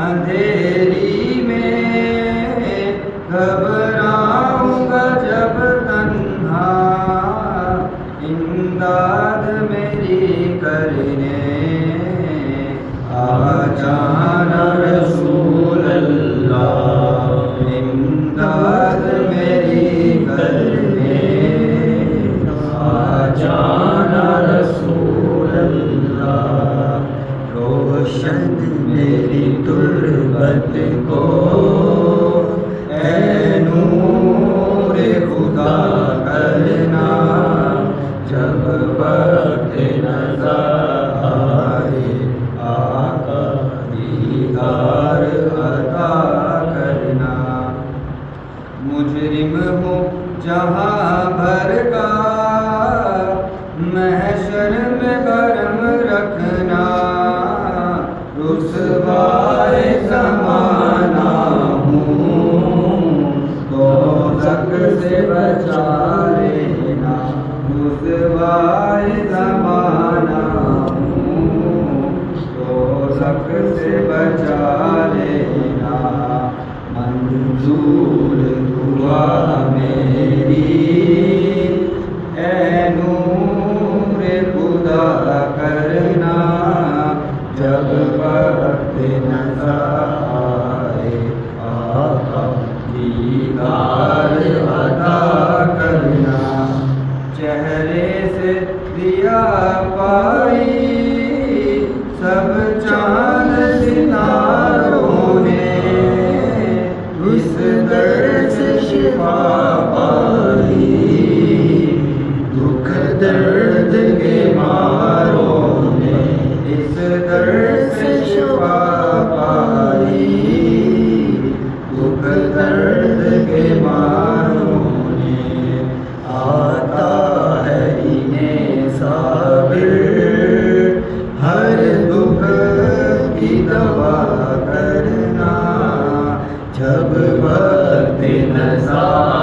اندھیری میں گھبراؤں گا جب تنہا، امداد میری کرنے آ جانا رسول اللہ، امداد میری کرنے آ جانا رسول اللہ، روشن میری تربت کو اے نور خدا کرنا، جب وقت نظر آئے آقا دیدار عطا کرنا، مجرم ہوں جہاں بھر کا محشر میں کرم رکھنا، رسوائے زمانہ ہوں دوزخ سے بچا لینا، رسوائے زمانہ ہوں دوزخ سے بچا لینا، منظور دعا میری اے نور خدا کرنا، جب وقت نظر آئے آقا دیدار عطا کرنا، چہرے سے دیا پائی سب چاند ستاروں نے، اس درد سے شفا پائی دکھ درد کے ماروں نے، اس درد سے شفا پائی دکھ درد کے ماروں نے، آتا ہے انہیں صابر ہر دکھ کی دوا کرنا، جب وقت نظر